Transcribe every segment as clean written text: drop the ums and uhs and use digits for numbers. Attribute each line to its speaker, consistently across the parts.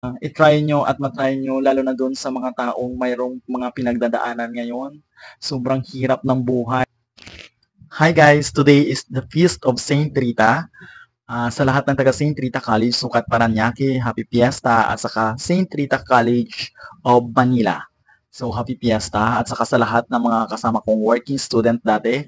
Speaker 1: I-try nyo at matry nyo lalo na doon sa mga taong mayroong mga pinagdadaanan ngayon. Sobrang hirap ng buhay. Hi guys! Today is the Feast of Saint Rita. Sa lahat ng taga Saint Rita College, Sukat Paranaque, Happy Fiesta, at saka Saint Rita College of Manila. So, Happy Fiesta, at saka sa lahat ng mga kasama kong working student dati,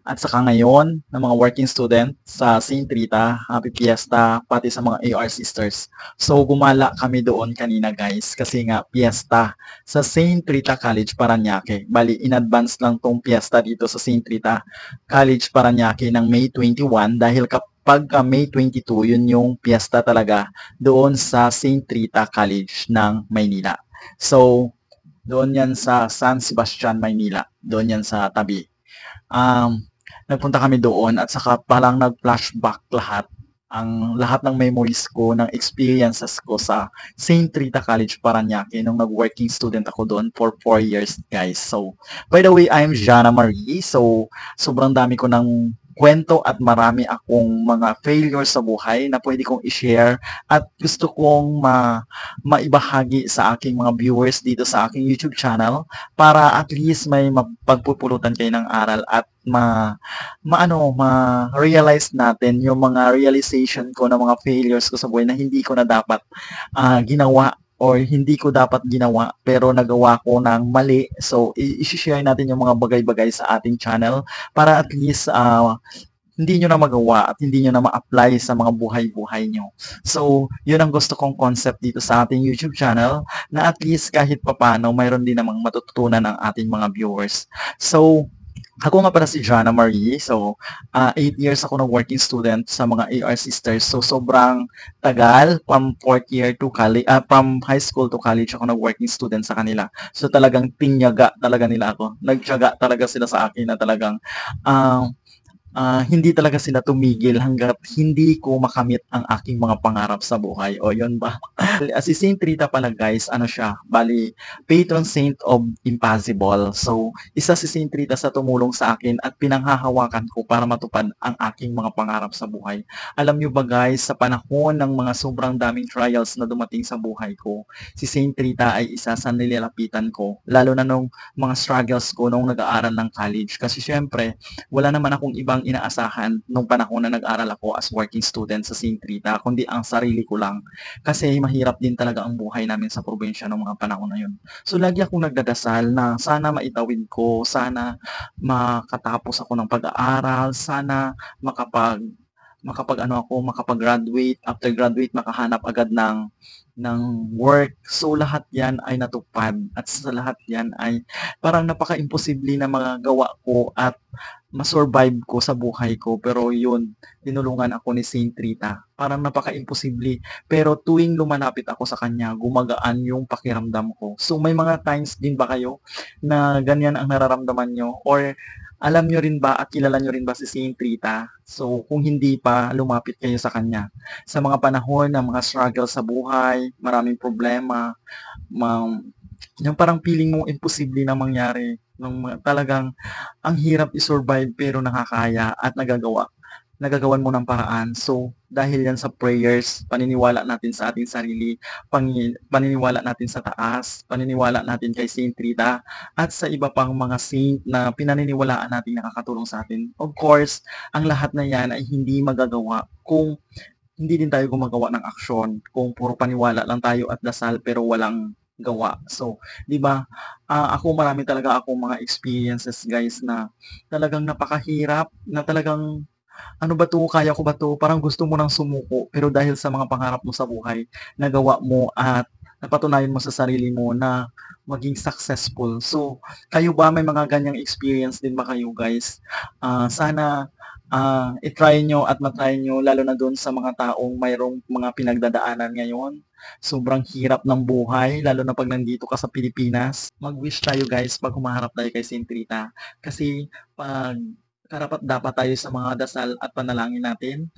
Speaker 1: at saka ngayon, ng mga working student sa Saint Rita, Happy Fiesta, pati sa mga AR sisters. So, gumala kami doon kanina guys, kasi nga Fiesta sa Saint Rita College Paranaque. Bali, in advance lang tong Fiesta dito sa Saint Rita College Paranaque ng May 21 dahil pagka May 22, yun yung piyesta talaga doon sa Saint Rita College ng Maynila. So, doon yan sa San Sebastian, Maynila. Doon yan sa tabi. Nagpunta kami doon at saka palang nag-flashback lahat ng memories ko, ng experiences ko sa Saint Rita College Paranaque nung nag-working student ako doon for 4 years, guys. So, by the way, I'm Jana Marie. So, sobrang dami ko ng kwento at marami akong mga failures sa buhay na pwede kong i-share at gusto kong maibahagi sa aking mga viewers dito sa aking YouTube channel para at least may mapagpupulutan kayo ng aral at ma-realize natin yung mga realization ko ng mga failures ko sa buhay na hindi ko na dapat ginawa or hindi ko dapat ginawa pero nagawa ko ng mali. So, i-share natin yung mga bagay-bagay sa ating channel para at least hindi nyo na magawa at hindi nyo na ma-apply sa mga buhay-buhay nyo. So, yun ang gusto kong concept dito sa ating YouTube channel na at least kahit papano mayroon din namang matututunan ang ating mga viewers. So, ako nga pala si Jana Marie. So, 8 years ako na working student sa mga AR Sisters. So, sobrang tagal from 4th year to college, from high school to college ako na working student sa kanila. So, talagang tinyaga talaga nila ako. Nagtiyaga talaga sila sa akin na talagang hindi talaga sila tumigil hanggat hindi ko makamit ang aking mga pangarap sa buhay. O, yun ba? Si Saint Rita pala guys, ano siya, bali, patron saint of impossible. So, isa si Saint Rita sa tumulong sa akin at pinanghahawakan ko para matupad ang aking mga pangarap sa buhay. Alam nyo ba guys, sa panahon ng mga sobrang daming trials na dumating sa buhay ko, si Saint Rita ay isa sa nilalapitan ko, lalo na nung mga struggles ko nung nag-aaral ng college. Kasi syempre, wala naman akong ibang inaasahan nung panahon na nag-aral ako as working student sa Saint Rita, kundi ang sarili ko lang. Kasi mahirap din talaga ang buhay namin sa probinsya ng mga panahon na yun. So lagi akong nagdadasal na sana maitawid ko, sana makatapos ako ng pag-aaral, sana makapag-graduate, after graduate makahanap agad ng work. So lahat 'yan ay natupad at sa lahat 'yan ay parang napaka-imposible na mga gawa ko at ma-survive ko sa buhay ko. Pero yun, tinulungan ako ni Saint Rita. Parang napaka-imposible. Pero tuwing lumalapit ako sa kanya, gumagaan yung pakiramdam ko. So may mga times din ba kayo na ganyan ang nararamdaman nyo? Or alam nyo rin ba at kilala nyo rin ba si Saint Rita? So kung hindi pa, lumapit kayo sa kanya. Sa mga panahon ng mga struggle sa buhay, maraming problema, ma- yung parang feeling mo imposible na mangyari. Talagang ang hirap i-survive pero nakakaya at nagagawan mo ng paraan. So, dahil yan sa prayers, paniniwala natin sa ating sarili, paniniwala natin sa taas, paniniwala natin kay Saint Rita, at sa iba pang mga saint na pinaniniwalaan natin nakakatulong sa atin. Of course, ang lahat na yan ay hindi magagawa kung hindi din tayo gumagawa ng aksyon, kung puro paniwala lang tayo at dasal pero walang gawa. So, 'di ba? Marami talaga akong mga experiences, guys, na talagang napakahirap, na talagang ano ba 'to, kaya ko ba 'to? Parang gusto mo nang sumuko, pero dahil sa mga pangarap mo sa buhay, nagawa mo at napatunayan mo sa sarili mo na maging successful. So, kayo ba may mga ganyang experience din ba kayo, guys? Sana i-try nyo at matry nyo lalo na doon sa mga taong mayroong mga pinagdadaanan ngayon. Sobrang hirap ng buhay, lalo na pag nandito ka sa Pilipinas. Mag-wish tayo guys pag humaharap tayo kay Saint Rita. Kasi pag karapat dapat tayo sa mga dasal at panalangin natin,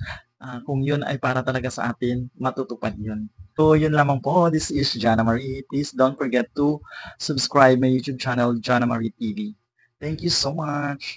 Speaker 1: kung yun ay para talaga sa atin, matutupad yun. So, yun lamang po. This is Jana Marie. Please don't forget to subscribe my YouTube channel, Jana Marie TV. Thank you so much.